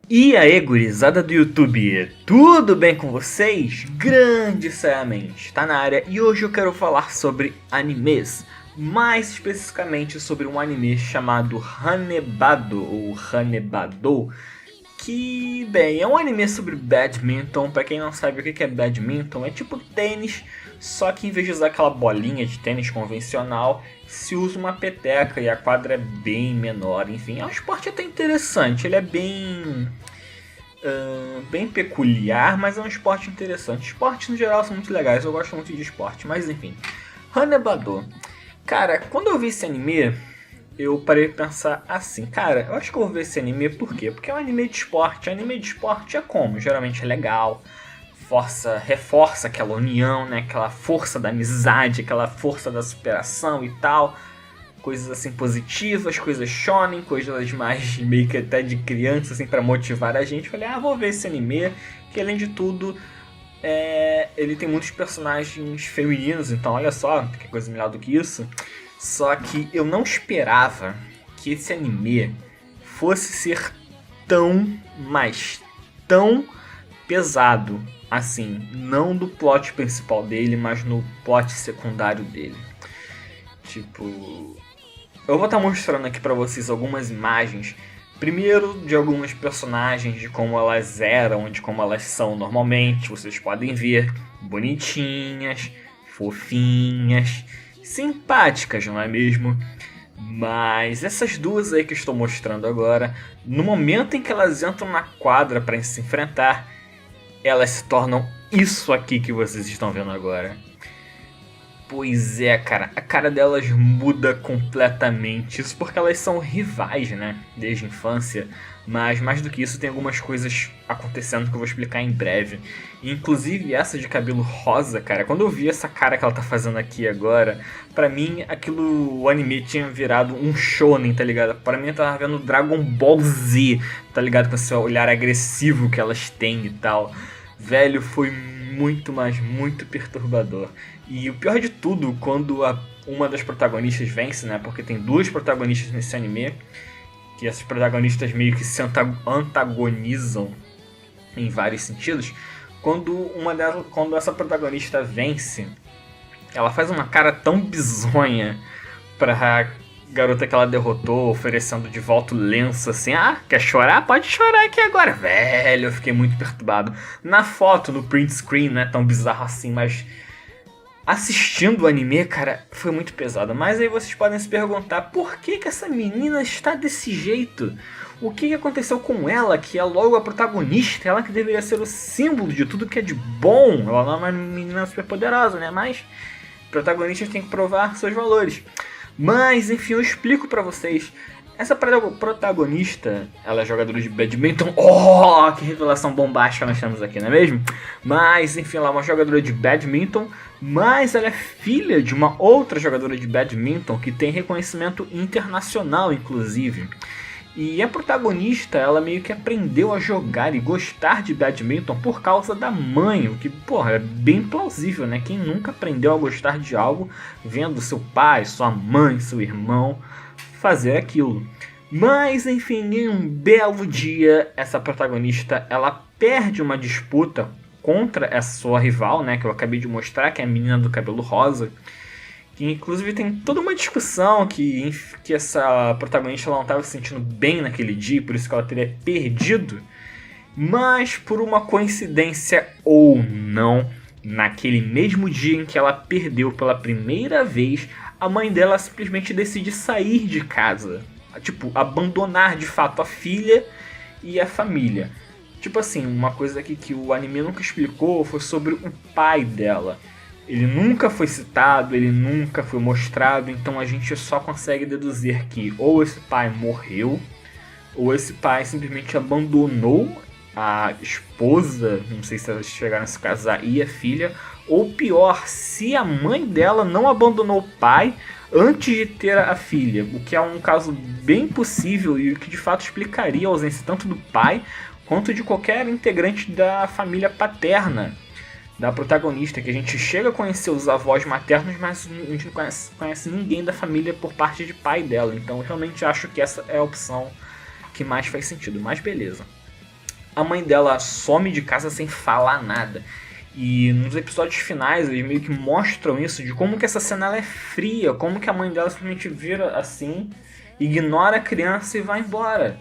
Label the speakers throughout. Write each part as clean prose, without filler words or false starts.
Speaker 1: E aí, gurizada do YouTube, tudo bem com vocês? Grandissimamente, tá na área e hoje eu quero falar sobre animes, mais especificamente sobre um anime chamado Hanebado, ou Hanebado, que, bem, é um anime sobre badminton. Pra quem não sabe o que é badminton, é tipo tênis, só que em vez de usar aquela bolinha de tênis convencional, se usa uma peteca e a quadra é bem menor. Enfim, é um esporte até interessante, ele é bem peculiar, mas é um esporte interessante. Esportes no geral são muito legais, eu gosto muito de esporte, mas enfim. Hanebado. Cara, quando eu vi esse anime, eu parei de pensar assim, cara, eu acho que eu vou ver esse anime por quê? Porque é um anime de esporte. Anime de esporte é como? Geralmente é legal, reforça aquela união, né? Aquela força da amizade, aquela força da superação e tal. Coisas assim positivas, coisas shonen, coisas mais meio que até de criança, assim, pra motivar a gente. Falei, vou ver esse anime, que além de tudo, ele tem muitos personagens femininos, então olha só, que coisa melhor do que isso. Só que eu não esperava que esse anime fosse ser tão, mas tão pesado assim. Não do plot principal dele, mas no plot secundário dele. Tipo, eu vou estar mostrando aqui pra vocês algumas imagens. Primeiro de algumas personagens, de como elas eram, de como elas são normalmente. Vocês podem ver bonitinhas, fofinhas, simpáticas, não é mesmo? Mas essas duas aí que eu estou mostrando agora, no momento em que elas entram na quadra para se enfrentar, elas se tornam isso aqui que vocês estão vendo agora. Pois é, cara, a cara delas muda completamente. Isso porque elas são rivais, né? Desde a infância. Mas mais do que isso, tem algumas coisas acontecendo que eu vou explicar em breve. Inclusive essa de cabelo rosa, cara. Quando eu vi essa cara que ela tá fazendo aqui agora, pra mim aquilo, o anime tinha virado um shonen, tá ligado? Pra mim eu tava vendo Dragon Ball Z, tá ligado? Com esse olhar agressivo que elas têm e tal. Velho, foi muito, mas muito perturbador. E o pior de tudo, quando uma das protagonistas vence, né? Porque tem duas protagonistas nesse anime, que essas protagonistas meio que se antagonizam em vários sentidos. Quando essa protagonista vence, ela faz uma cara tão bizonha pra garota que ela derrotou, oferecendo de volta o lenço assim. Quer chorar? Pode chorar aqui agora. Velho, eu fiquei muito perturbado. Na foto, no print screen, não é tão bizarro assim, mas assistindo o anime, cara, foi muito pesado. Mas aí vocês podem se perguntar, por que essa menina está desse jeito? O que aconteceu com ela, que é logo a protagonista, ela que deveria ser o símbolo de tudo que é de bom. Ela não é uma menina super poderosa, né? Mas protagonistas têm que provar seus valores. Mas, enfim, eu explico pra vocês. Essa protagonista, ela é jogadora de badminton. Oh, que revelação bombástica nós temos aqui, não é mesmo? Mas, enfim, ela é uma jogadora de badminton. Mas ela é filha de uma outra jogadora de badminton que tem reconhecimento internacional, inclusive. E a protagonista, ela meio que aprendeu a jogar e gostar de badminton por causa da mãe, o que, porra, é bem plausível, né? Quem nunca aprendeu a gostar de algo vendo seu pai, sua mãe, seu irmão fazer aquilo. Mas, enfim, em um belo dia, essa protagonista, ela perde uma disputa contra essa sua rival, né? Que eu acabei de mostrar, que é a menina do cabelo rosa. Que inclusive tem toda uma discussão que essa protagonista ela não estava se sentindo bem naquele dia, por isso que ela teria perdido. Mas por uma coincidência ou não, naquele mesmo dia em que ela perdeu pela primeira vez, a mãe dela simplesmente decide sair de casa. Tipo, abandonar de fato a filha e a família. Tipo assim, uma coisa aqui que o anime nunca explicou foi sobre o pai dela. Ele nunca foi citado, ele nunca foi mostrado, então a gente só consegue deduzir que ou esse pai morreu, ou esse pai simplesmente abandonou a esposa, não sei se elas chegaram a se casar, e a filha, ou pior, se a mãe dela não abandonou o pai antes de ter a filha, o que é um caso bem possível e que de fato explicaria a ausência tanto do pai quanto de qualquer integrante da família paterna da protagonista, que a gente chega a conhecer os avós maternos, mas a gente não conhece ninguém da família por parte de pai dela. Então eu realmente acho que essa é a opção que mais faz sentido, mas beleza. a mãe dela some de casa sem falar nada. E nos episódios finais eles meio que mostram isso, de como que essa cena ela é fria, como que a mãe dela simplesmente vira assim, ignora a criança e vai embora.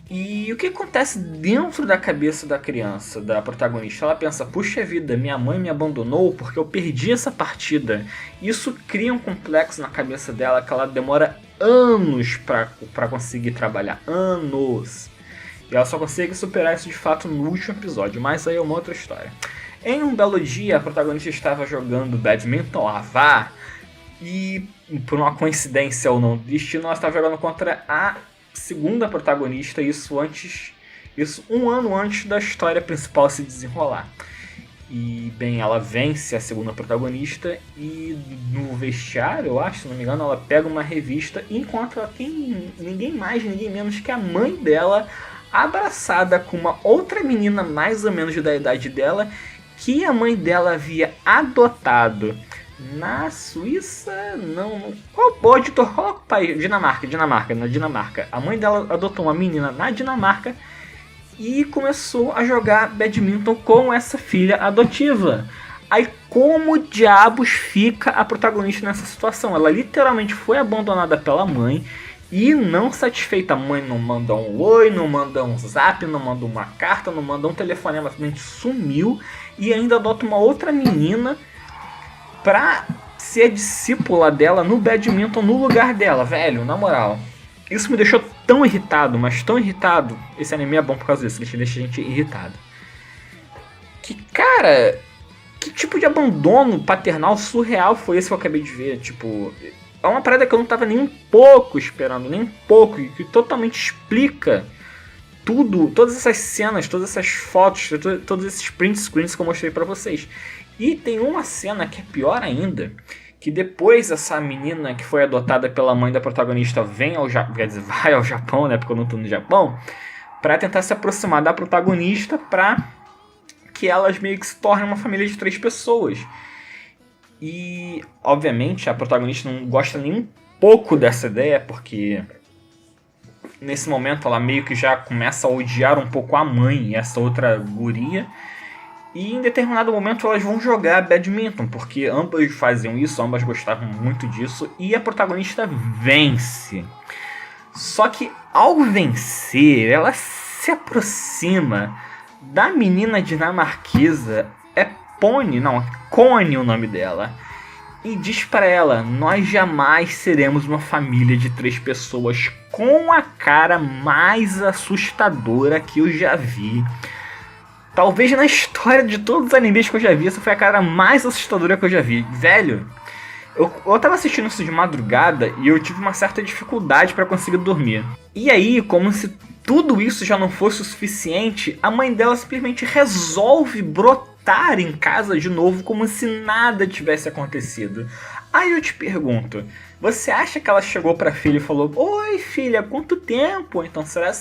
Speaker 1: E o que acontece dentro da cabeça da criança, da protagonista? Ela pensa, puxa vida, minha mãe me abandonou porque eu perdi essa partida. Isso cria um complexo na cabeça dela que ela demora anos pra conseguir trabalhar. Anos. E ela só consegue superar isso de fato no último episódio, mas aí é uma outra história. Em um belo dia, a protagonista estava jogando badminton, lavar, e por uma coincidência ou não do destino, ela estava jogando contra a segunda protagonista, isso um ano antes da história principal se desenrolar. E, bem, ela vence a segunda protagonista e no vestiário, eu acho, se não me engano, ela pega uma revista e encontra ninguém mais, ninguém menos que a mãe dela, abraçada com uma outra menina mais ou menos da idade dela, que a mãe dela havia adotado na Suíça, não, qual editor? Coloca o país, na Dinamarca. A mãe dela adotou uma menina na Dinamarca e começou a jogar badminton com essa filha adotiva. Aí como diabos fica a protagonista nessa situação? Ela literalmente foi abandonada pela mãe e não satisfeita. A mãe não manda um oi, não manda um zap, não manda uma carta, não manda um telefonema, simplesmente sumiu e ainda adota uma outra menina pra ser discípula dela no badminton no lugar dela, velho, na moral. Isso me deixou tão irritado, mas tão irritado. Esse anime é bom por causa disso, deixa a gente irritado. Que, cara, que tipo de abandono paternal surreal foi esse que eu acabei de ver? Tipo, é uma parada que eu não tava nem um pouco esperando, nem um pouco, e que totalmente explica tudo, todas essas cenas, todas essas fotos, todos esses print screens que eu mostrei pra vocês. E tem uma cena que é pior ainda, que depois essa menina que foi adotada pela mãe da protagonista vai ao Japão, né, porque eu não tô no Japão, pra tentar se aproximar da protagonista pra que elas meio que se tornem uma família de 3 pessoas. E, obviamente, a protagonista não gosta nem um pouco dessa ideia, porque nesse momento ela meio que já começa a odiar um pouco a mãe e essa outra guria. E em determinado momento elas vão jogar badminton, porque ambas faziam isso, ambas gostavam muito disso, e a protagonista vence. Só que ao vencer, ela se aproxima da menina dinamarquesa, Connie o nome dela, e diz pra ela, nós jamais seremos uma família de 3 pessoas, com a cara mais assustadora que eu já vi. Talvez na história de todos os animes que eu já vi, essa foi a cara mais assustadora que eu já vi. Velho, eu tava assistindo isso de madrugada e eu tive uma certa dificuldade pra conseguir dormir. E aí, como se tudo isso já não fosse o suficiente, a mãe dela simplesmente resolve brotar em casa de novo como se nada tivesse acontecido. Aí eu te pergunto, você acha que ela chegou pra filha e falou, oi filha, quanto tempo? Então será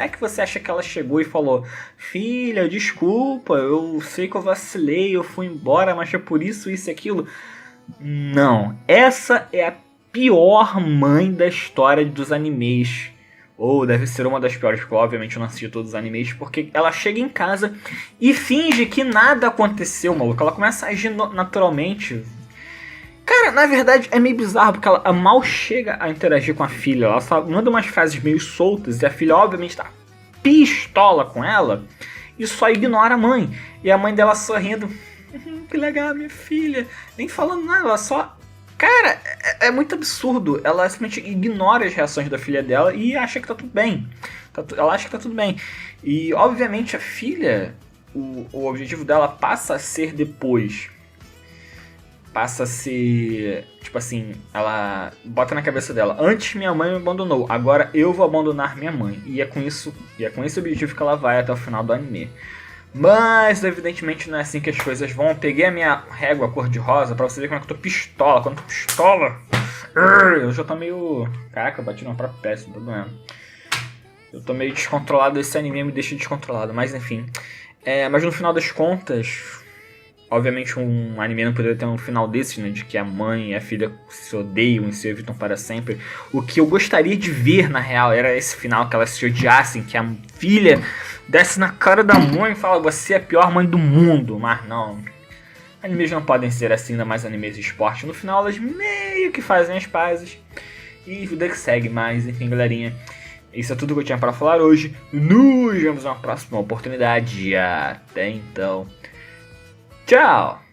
Speaker 1: que você acha que ela chegou e falou, filha, desculpa, eu sei que eu vacilei, eu fui embora, mas é por isso e aquilo? Não, essa é a pior mãe da história dos animes. Ou deve ser uma das piores, porque obviamente eu não assisti todos os animes, porque ela chega em casa e finge que nada aconteceu, maluco. Ela começa a agir naturalmente. Cara, na verdade é meio bizarro, porque ela mal chega a interagir com a filha. Ela só manda umas frases meio soltas e a filha obviamente tá pistola com ela e só ignora a mãe. E a mãe dela sorrindo, que legal, minha filha, nem falando nada, ela só... Cara, é muito absurdo. Ela simplesmente ignora as reações da filha dela e acha que tá tudo bem. Ela acha que tá tudo bem. E, obviamente, a filha, o objetivo dela passa a ser depois. Passa a ser... Tipo assim, ela bota na cabeça dela, antes minha mãe me abandonou, agora eu vou abandonar minha mãe. E é com esse objetivo que ela vai até o final do anime. Mas, evidentemente, não é assim que as coisas vão. Eu peguei a minha régua cor-de-rosa pra você ver como é que eu tô pistola. Quando eu tô pistola, eu já tô meio... Caraca, eu bati numa própria peça, não tô doendo. Eu tô meio descontrolado, esse anime me deixa descontrolado, mas enfim. Mas no final das contas, obviamente um anime não poderia ter um final desses, né? De que a mãe e a filha se odeiam e se evitam para sempre. O que eu gostaria de ver, na real, era esse final, que elas se odiassem, que a filha desce na cara da mãe e fala: você é a pior mãe do mundo. Mas não, animes não podem ser assim, ainda mais animes de esporte. No final elas meio que fazem as pazes e vida que segue. Mas enfim, galerinha, isso é tudo que eu tinha pra falar hoje. Nos vemos na próxima oportunidade. Até então, tchau!